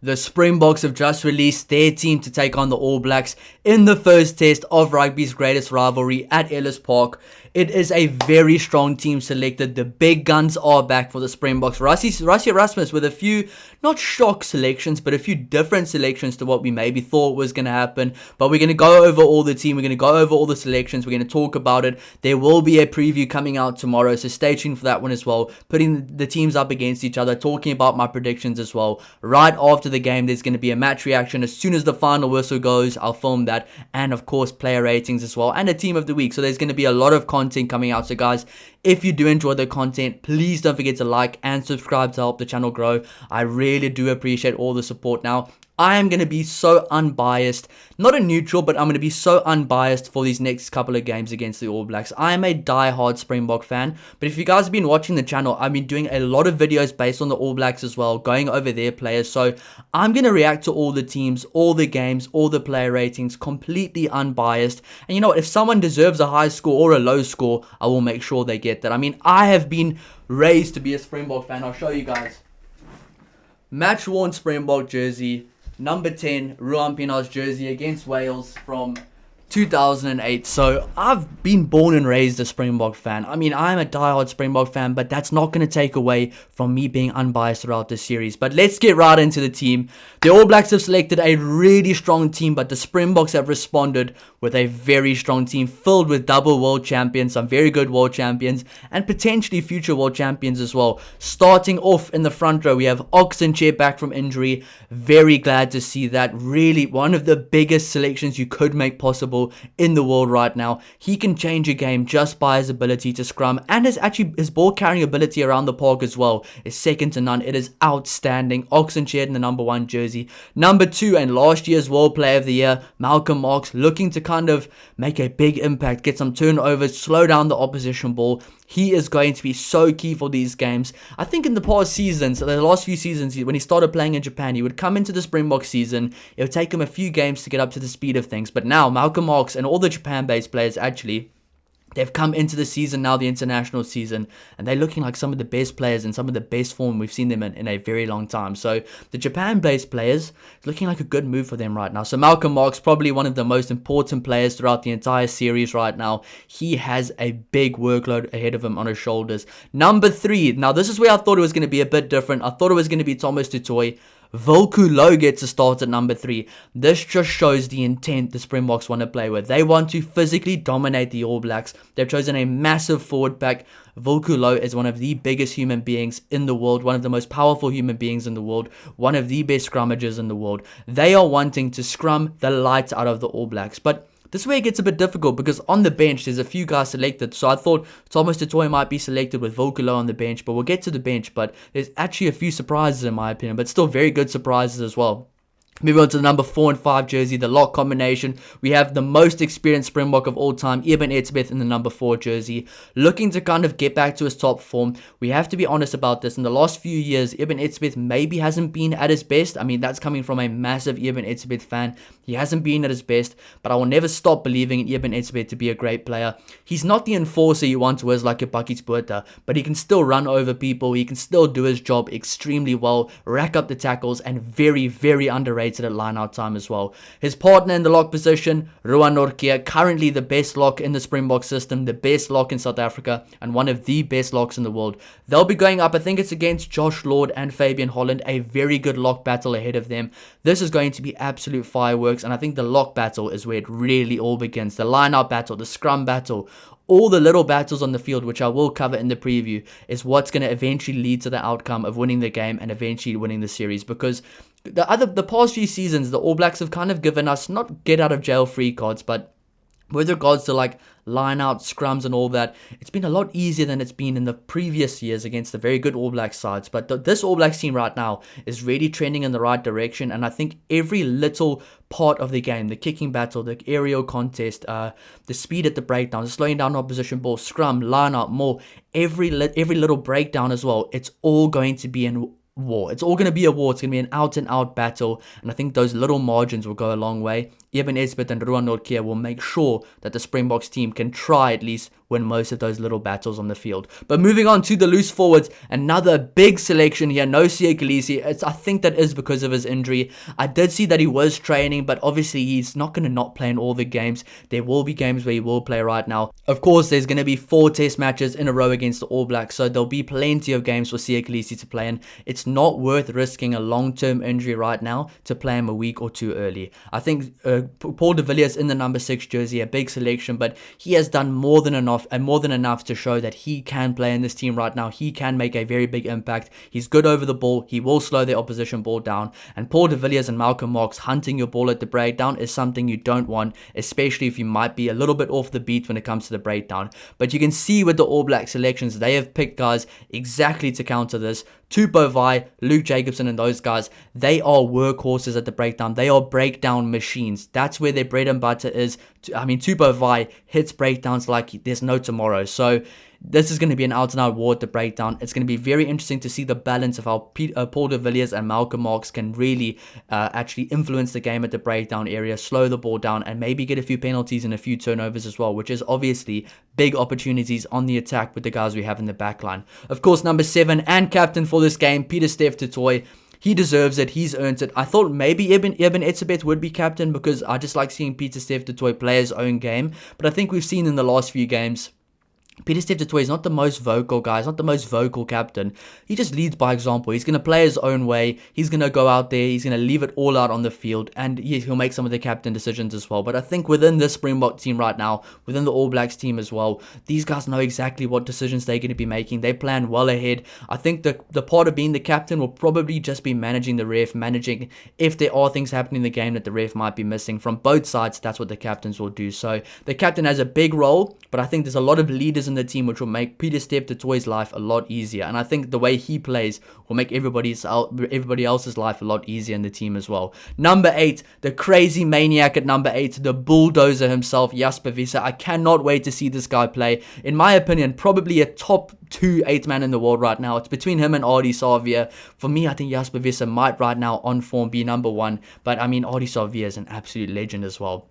The Springboks have just released their team to take on the All Blacks in the first test of rugby's greatest rivalry at Ellis Park. It is a very strong team selected. The big guns are back for the Springboks. Rassie Erasmus with a few, not shock selections, but a few different selections to what we maybe thought was going to happen. But we're going to go over all the team. We're going to go over all the selections. We're going to talk about it. There will be a preview coming out tomorrow, so stay tuned for that one as well. Putting the teams up against each other, talking about my predictions as well. Right after the game, there's going to be a match reaction. As soon as the final whistle goes, I'll film that. And of course, player ratings as well. And a team of the week. So there's going to be a lot of content coming out. So guys, if you do enjoy the content, please don't forget to like and subscribe to help the channel grow. I really do appreciate all the support. Now, I am going to be so unbiased, not a neutral, but I'm going to be so unbiased for these next couple of games against the All Blacks. I am a die-hard Springbok fan, but if you guys have been watching the channel, I've been doing a lot of videos based on the All Blacks as well, going over their players. So I'm going to react to all the teams, all the games, all the player ratings, completely unbiased. And you know what? If someone deserves a high score or a low score, I will make sure they get that. I mean, I have been raised to be a Springbok fan. I'll show you guys. Match worn Springbok jersey. Number 10, Ruan Pienaar's jersey against Wales from 2008. So I've been born and raised a Springbok fan. I mean, I'm a diehard Springbok fan, but that's not going to take away from me being unbiased throughout this series. But let's get right into the team. The All Blacks have selected a really strong team, but the Springboks have responded with a very strong team filled with double world champions, some very good world champions, and potentially future world champions as well. Starting off in the front row, we have Oxenchair back from injury. Very glad to see that. Really one of the biggest selections you could make possible in the world right now. He can change a game just by his ability to scrum, and his ball carrying ability around the park as well is second to none. It is outstanding. Oxenchair in the number 1 jersey. Number 2, and last year's World Player of the Year, Malcolm Marx, looking to kind of make a big impact, get some turnovers, slow down the opposition ball. He is going to be so key for these games. I think in the past seasons, the last few seasons, when he started playing in Japan, he would come into the Springbok season. It would take him a few games to get up to the speed of things. But now, Malcolm Marx and all the Japan-based players actually, they've come into the season now, the international season, and they're looking like some of the best players and some of the best form we've seen them in a very long time. So the Japan-based players, looking like a good move for them right now. So Malcolm Marx, probably one of the most important players throughout the entire series right now. He has a big workload ahead of him on his shoulders. Number 3, now this is where I thought it was going to be a bit different. I thought it was going to be Thomas Tutoy. Volku Low gets a start at number 3. This just shows the intent the Springboks want to play with. They want to physically dominate the All Blacks. They've chosen a massive forward pack. Volku Low is one of the biggest human beings in the world, one of the most powerful human beings in the world, one of the best scrummagers in the world. They are wanting to scrum the lights out of the All Blacks. But this is where it gets a bit difficult, because on the bench, there's a few guys selected. So I thought Thomas Tutoy might be selected with Volkulo on the bench, but we'll get to the bench. But there's actually a few surprises in my opinion, but still very good surprises as well. Moving on to the number 4 and 5 jersey, the lock combination. We have the most experienced Springbok of all time, Eben Etzebeth, in the number 4 jersey. Looking to kind of get back to his top form. We have to be honest about this. In the last few years, Eben Etzebeth maybe hasn't been at his best. I mean, that's coming from a massive Eben Etzebeth fan. He hasn't been at his best, but I will never stop believing in Eben Etzebeth to be a great player. He's not the enforcer you want was like a Bakkies Botha, but he can still run over people. He can still do his job extremely well, rack up the tackles, and very, very underrated at line-out time as well. His partner in the lock position, Ruan Nortje, currently the best lock in the Springbok system, the best lock in South Africa, and one of the best locks in the world. They'll be going up, I think it's against Josh Lord and Fabian Holland, a very good lock battle ahead of them. This is going to be absolute fireworks, and I think the lock battle is where it really all begins. The line-out battle, the scrum battle, all the little battles on the field, which I will cover in the preview, is what's going to eventually lead to the outcome of winning the game and eventually winning the series. Because the past few seasons, the All Blacks have kind of given us not get out of jail free cards, but with regards to like line out, scrums and all that, it's been a lot easier than it's been in the previous years against the very good All Black sides. But this All Blacks team right now is really trending in the right direction, and I think every little part of the game, the kicking battle, the aerial contest, the speed at the breakdown, the slowing down opposition ball, scrum, line out, more, every little breakdown as well, it's all going to be in war. It's all going to be a war. It's going to be an out-and-out battle, and I think those little margins will go a long way. Eben Esbeth and Ruan Nortje will make sure that the Springboks team can try at least win most of those little battles on the field. But moving on to the loose forwards, another big selection here. No Siya Kolisi. I think that is because of his injury. I did see that he was training, but obviously he's not going to not play in all the games. There will be games where he will play right now. Of course, there's going to be 4 test matches in a row against the All Blacks, so there'll be plenty of games for Siya Kolisi to play in. It's not worth risking a long-term injury right now to play him a week or 2 early. I think Paul de Villiers in the number 6 jersey, a big selection, but he has done more than enough to show that he can play in this team right now. He can make a very big impact. He's good over the ball. He will slow the opposition ball down. And Paul de Villiers and Malcolm Marx hunting your ball at the breakdown is something you don't want, especially if you might be a little bit off the beat when it comes to the breakdown. But you can see with the All Black selections, they have picked guys exactly to counter this. Tupou Vai, Luke Jacobson and those guys, they are workhorses at the breakdown. They are breakdown machines. That's where their bread and butter is. I mean, Tupou Vai hits breakdowns like there's no tomorrow. So this is going to be an out-and-out war at the breakdown. It's going to be very interesting to see the balance of how Paul de Villiers and Malcolm Marx can really actually influence the game at the breakdown area, slow the ball down, and maybe get a few penalties and a few turnovers as well, which is obviously big opportunities on the attack with the guys we have in the back line. Of course, number 7 and captain for this game, Pieter-Steph du Toit. He deserves it. He's earned it. I thought maybe Eben Etzebeth would be captain because I just like seeing Pieter-Steph du Toit play his own game. But I think we've seen in the last few games, Pieter-Steph du Toit is not the most vocal guy. He's not the most vocal captain. He just leads by example. He's going to play his own way. He's going to go out there. He's going to leave it all out on the field. And yes, he'll make some of the captain decisions as well. But I think within this Springbok team right now, within the All Blacks team as well, these guys know exactly what decisions they're going to be making. They plan well ahead. I think the part of being the captain will probably just be managing the ref, managing if there are things happening in the game that the ref might be missing. From both sides, that's what the captains will do. So the captain has a big role, but I think there's a lot of leaders in the team which will make Pieter-Steph du Toit's life a lot easier, and I think the way he plays will make everybody else's life a lot easier in the team as well. Number 8, the crazy maniac at number 8, the bulldozer himself, Jasper Wiese. I cannot wait to see this guy play. In my opinion, probably a top 2 8-man in the world right now. It's between him and Ardie Savia. For me, I think Jasper Wiese might right now on form be number 1, but I mean Ardie Savia is an absolute legend as well.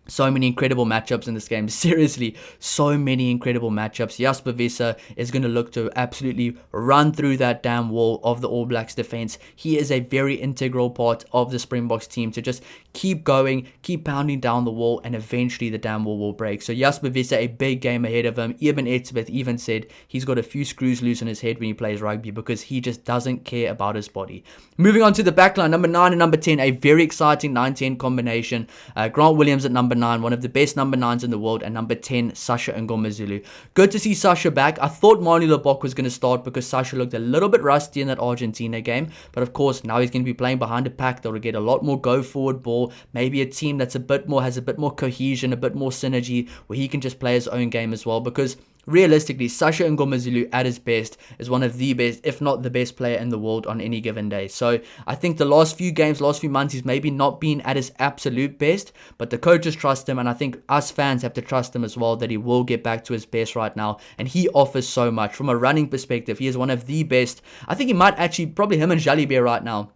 So many incredible matchups in this game. Seriously, so many incredible matchups. Jasper Wiese is going to look to absolutely run through that damn wall of the All Blacks defense. He is a very integral part of the Springboks team to just keep going, keep pounding down the wall, and eventually the damn wall will break. So Jasper Wiese, a big game ahead of him. Eben Etzebeth even said he's got a few screws loose in his head when he plays rugby because he just doesn't care about his body. Moving on to the backline, number 9 and number 10, a very exciting 9-10 combination. Grant Williams at number 9, one of the best number 9s in the world, and number 10, Sasha Ngomazulu. Good to see Sasha back. I thought Manu Lebok was going to start because Sasha looked a little bit rusty in that Argentina game, but of course now he's going to be playing behind a pack that will get a lot more go forward ball, maybe a team that's has a bit more cohesion, a bit more synergy, where he can just play his own game as well, because realistically, Sasha Ngomazulu at his best is one of the best, if not the best player in the world on any given day. So I think the last few games, last few months, he's maybe not been at his absolute best, but the coaches trust him, and I think us fans have to trust him as well that he will get back to his best right now, and he offers so much. From a running perspective, he is one of the best. I think he might actually, probably him and Jalibert right now,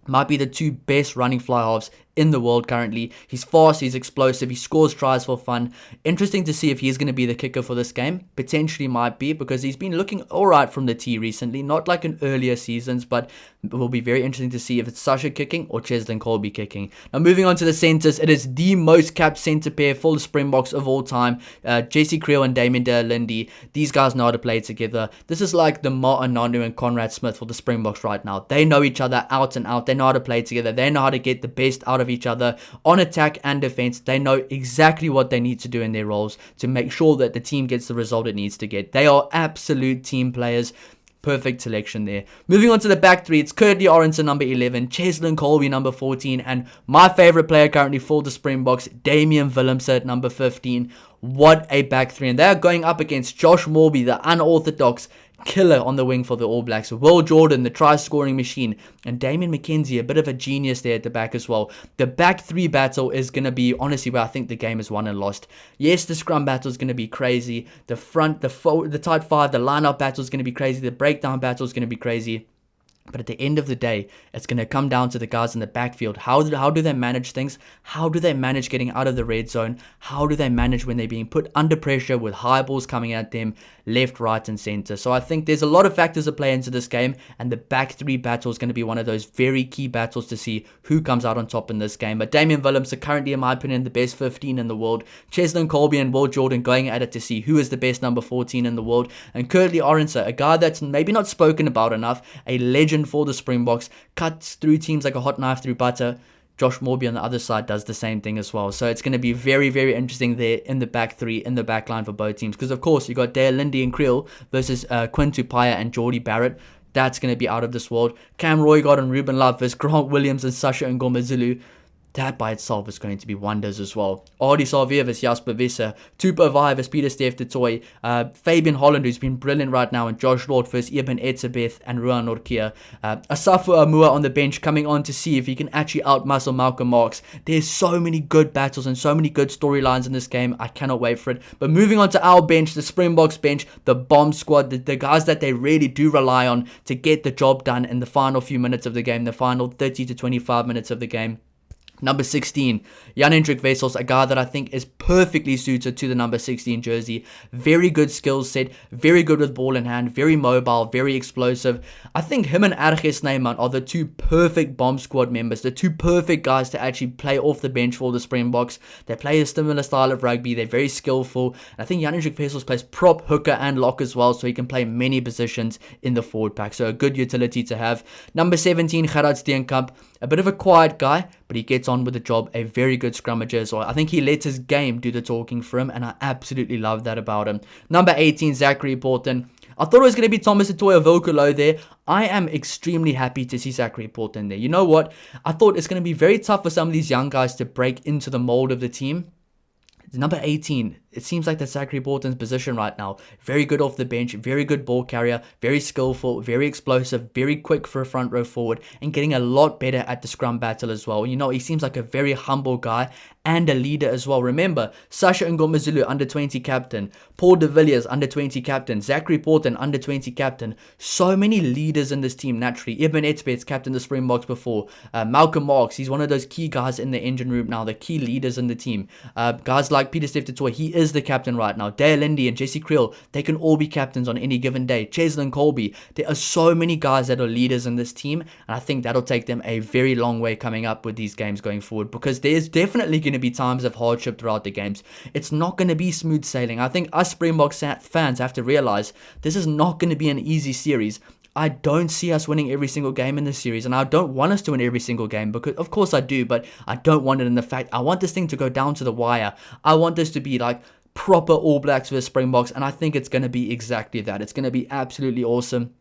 might be the 2 best running fly halves in the world currently. He's fast, he's explosive, he scores tries for fun. Interesting to see if he's going to be the kicker for this game. Potentially might be, because he's been looking alright from the tee recently, not like in earlier seasons, but it will be very interesting to see if it's Sasha kicking or Cheslin Colby kicking. Now moving on to the centres, it is the most capped centre pair for the Springboks of all time. Jesse Creel and Damien de Lindy. These guys know how to play together. This is like the Ma Ananu and Conrad Smith for the Springboks right now. They know each other out and out. They know how to play together. They know how to get the best out of each other on attack and defense. They know exactly what they need to do in their roles to make sure that the team gets the result it needs to get. They are absolute team players. Perfect selection there. Moving on to the back 3, it's Curtly Orenson, number 11, Cheslin Colby, number 14, and my favorite player currently for the Springboks, Damian Willemse at number 15. What a back 3, and they are going up against Josh Morby, the unorthodox killer on the wing for the All Blacks, Will Jordan, the try-scoring machine, and Damien McKenzie, a bit of a genius there at the back as well. The back 3 battle is going to be, honestly, where I think the game is won and lost. Yes, the scrum battle is going to be crazy. The front, the tight 5, the line-up battle is going to be crazy. The breakdown battle is going to be crazy. But at the end of the day, it's going to come down to the guys in the backfield. How do they manage things? How do they manage getting out of the red zone? How do they manage when they're being put under pressure with high balls coming at them left, right, and center? So I think there's a lot of factors that play into this game, and the back three battle is going to be one of those very key battles to see who comes out on top in this game. But Damian Willems are currently, in my opinion, the best 15 in the world. Cheslin Colby and Will Jordan going at it to see who is the best number 14 in the world. And Curtly Orenser, a guy that's maybe not spoken about enough, a legend for the Springboks, cuts through teams like a hot knife through butter. Josh Morby on the other side does the same thing as well. So it's going to be very, very interesting there in the back three, in the back line for both teams. Because, of course, you got Dale Lindy and Creel versus Quinn Tupaya and Geordie Barrett. That's going to be out of this world. Cam Roygard and Ruben Love versus Grant Williams and Sasha Ngomazulu. That by itself is going to be wonders as well. Artie Salvier versus Jasper Visser. Tupa Vai versus Peter Steph de Toy. Fabian Holland, who's been brilliant right now. And Josh Lord versus Eben Etzebeth and Ruan Norkia. Asafu Amua on the bench coming on to see if he can actually outmuscle Malcolm Marks. There's so many good battles and so many good storylines in this game. I cannot wait for it. But moving on to our bench, the Springboks bench, the bomb squad, the guys that they really do rely on to get the job done in the final few minutes of the game, the final 30 to 25 minutes of the game. Number 16, Jan-Hendrik Wessels, a guy that I think is perfectly suited to the number 16 jersey. Very good skill set, very good with ball in hand, very mobile, very explosive. I think him and Arges Neyman are the two perfect bomb squad members, the two perfect guys to actually play off the bench for the Springboks. They play a similar style of rugby, they're very skillful. And I think Jan-Hendrik Wessels plays prop, hooker and lock as well, so he can play many positions in the forward pack. So a good utility to have. Number 17, Gerard Steenkamp, a bit of a quiet guy, but he gets on with the job. A very good scrummager as well. I think he lets his game do the talking for him, and I absolutely love that about him. Number 18, Zachary Porton. I thought it was going to be Thomas Atoya Vokolo there. I am extremely happy to see Zachary Porton there. You know what? I thought it's going to be very tough for some of these young guys to break into the mold of the team. Number 18, it seems like that's Zachary Porton's position right now. Very good off the bench, very good ball carrier, very skillful, very explosive, very quick for a front row forward, and getting a lot better at the scrum battle as well. You know, he seems like a very humble guy and a leader as well. Remember, Sasha Ngomazulu, under 20 captain, Paul de Villiers, under 20 captain, Zachary Porton, under 20 captain. So many leaders in this team naturally. Eben Etzebeth, captain the Springboks before. Malcolm Marks, he's one of those key guys in the engine room now, the key leaders in the team. Guys like Peter Steph de Toy, he is the captain right now. Dale Lindy and Jesse Creel, they can all be captains on any given day. Cheslin Colby, there are so many guys that are leaders in this team, and I think that'll take them a very long way coming up with these games going forward, because there's definitely going to be times of hardship throughout the games. It's not going to be smooth sailing. I think us Springboks fans have to realize this is not going to be an easy series. I don't see us winning every single game in this series, and I don't want us to win every single game, because of course I do, but I don't want it in the fact. I want this thing to go down to the wire. I want this to be like proper All Blacks versus Springboks, and I think it's going to be exactly that. It's going to be absolutely awesome.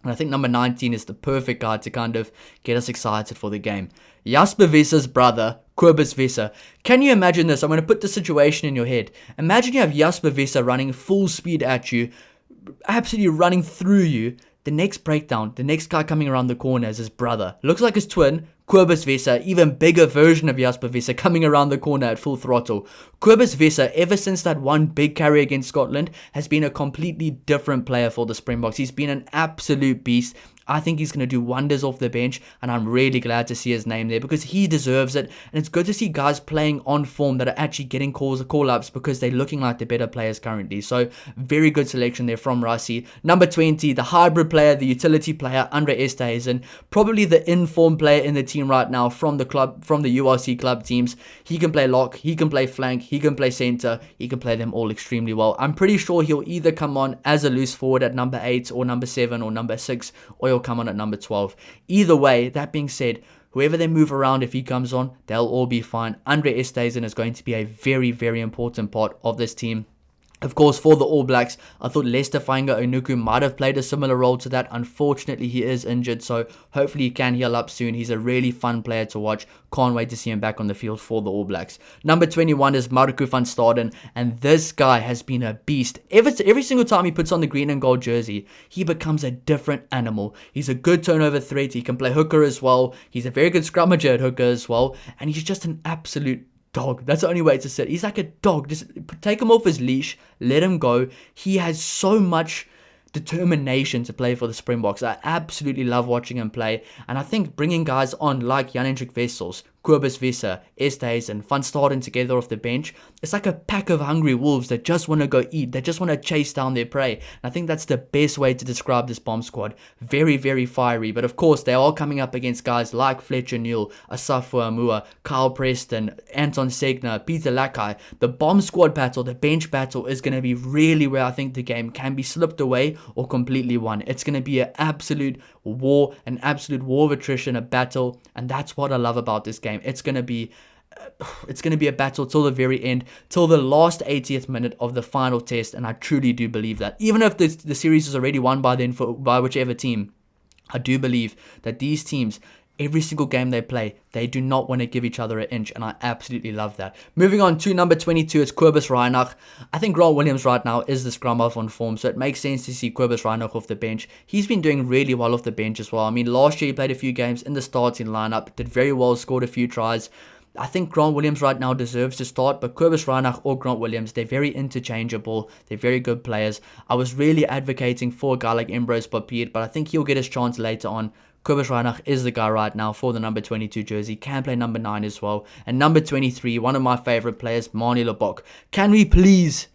And I think number 19 is the perfect guy to kind of get us excited for the game. Jasper Visser's brother, Kobus Visser. Can you imagine this? I'm going to put the situation in your head. Imagine you have Jasper Visser running full speed at you, absolutely running through you. The next breakdown, the next guy coming around the corner is his brother. Looks like his twin, Kobus Visser, even bigger version of Jasper Visser, coming around the corner at full throttle. Kobus Visser, ever since that one big carry against Scotland, has been a completely different player for the Springboks. He's been an absolute beast. I think he's going to do wonders off the bench, and I'm really glad to see his name there because he deserves it. And it's good to see guys playing on form that are actually getting call-ups because they're looking like the better players currently. So very good selection there from Rassie. Number 20, the hybrid player, the utility player, Andre Esterhuizen, probably the in-form player in the team right now from the club, from the URC club teams. He can play lock, he can play flank, he can play center, he can play them all extremely well. I'm pretty sure he'll either come on as a loose forward at number 8 or number 7 or number 6, or he'll come on at number 12. Either way, that being said, whoever they move around, if he comes on, they'll all be fine. Andre Esterhuizen is going to be a very, very important part of this team. Of course, for the All Blacks, I thought Lester Fainga Onuku might have played a similar role to that. Unfortunately, he is injured, so hopefully he can heal up soon. He's a really fun player to watch. Can't wait to see him back on the field for the All Blacks. Number 21 is Marco van Staden, and this guy has been a beast. Every single time he puts on the green and gold jersey, he becomes a different animal. He's a good turnover threat. He can play hooker as well. He's a very good scrummager at hooker as well, and he's just an absolute dog. That's the only way to say it. He's like a dog. Just take him off his leash, let him go. He has so much determination to play for the Springboks. I absolutely love watching him play, and I think bringing guys on like Jan-Hendrik Wessels, Kobus Visser, Estays, and Van Staden together off the bench, it's like a pack of hungry wolves that just want to go eat. They just want to chase down their prey. And I think that's the best way to describe this bomb squad. Very, very fiery. But of course, they are coming up against guys like Fletcher Newell, Asafo Amua, Kyle Preston, Anton Segner, Peter Lakai. The bomb squad battle, the bench battle is going to be really where I think the game can be slipped away or completely won. It's going to be an absolute war of attrition, a battle. And that's what I love about this game. It's going to be a battle till the very end, till the last 80th minute of the final test, and I truly do believe that. Even if the series is already won by then by whichever team, I do believe that these teams, every single game they play, they do not want to give each other an inch, and I absolutely love that. Moving on to number 22, it's Kobus Reinach. I think Grant Williams right now is the scrum half on form, so it makes sense to see Kobus Reinach off the bench. He's been doing really well off the bench as well. I mean, last year he played a few games in the starting lineup, did very well, scored a few tries. I think Grant Williams right now deserves to start, but Kobus Reinach or Grant Williams, they're very interchangeable. They're very good players. I was really advocating for a guy like Ambrose Papier, but I think he'll get his chance later on. Kobus Reinach is the guy right now for the number 22 jersey. Can play number 9 as well. And number 23, one of my favorite players, Manie Libbok. Can we please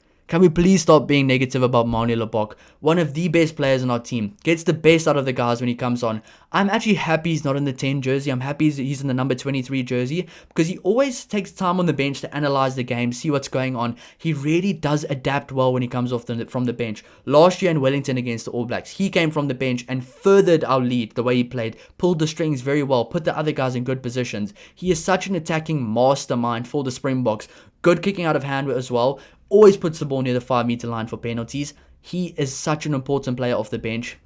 stop being negative about Manie Libbok? One of the best players in our team. Gets the best out of the guys when he comes on. I'm actually happy he's not in the 10 jersey. I'm happy he's in the number 23 jersey, because he always takes time on the bench to analyze the game, see what's going on. He really does adapt well when he comes off from the bench. Last year in Wellington against the All Blacks, he came from the bench and furthered our lead the way he played. Pulled the strings very well, put the other guys in good positions. He is such an attacking mastermind for the Springboks. Good kicking out of hand as well. Always puts the ball near the 5-meter line for penalties. He is such an important player off the bench.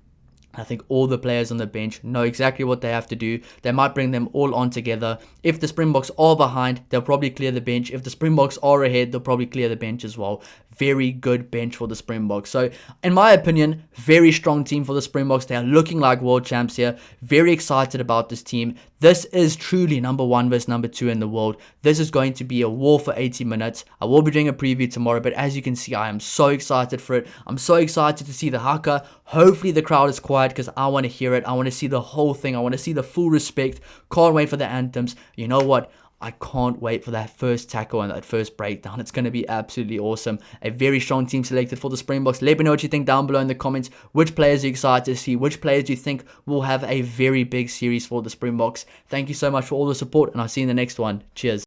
I think all the players on the bench know exactly what they have to do. They might bring them all on together. If the Springboks are behind, they'll probably clear the bench. If the Springboks are ahead, they'll probably clear the bench as well. Very good bench for the Springboks. So, in my opinion, very strong team for the Springboks. They are looking like world champs here. Very excited about this team. This is truly number 1 versus number 2 in the world. This is going to be a war for 80 minutes. I will be doing a preview tomorrow, but as you can see, I am so excited for it. I'm so excited to see the haka. Hopefully the crowd is quiet, because I want to hear it. I want to see the whole thing. I want to see the full respect. Can't wait for the anthems. You know what? I can't wait for that first tackle and that first breakdown. It's going to be absolutely awesome. A very strong team selected for the Springboks. Let me know what you think down below in the comments. Which players are you excited to see? Which players do you think will have a very big series for the Springboks? Thank you so much for all the support, and I'll see you in the next one. Cheers.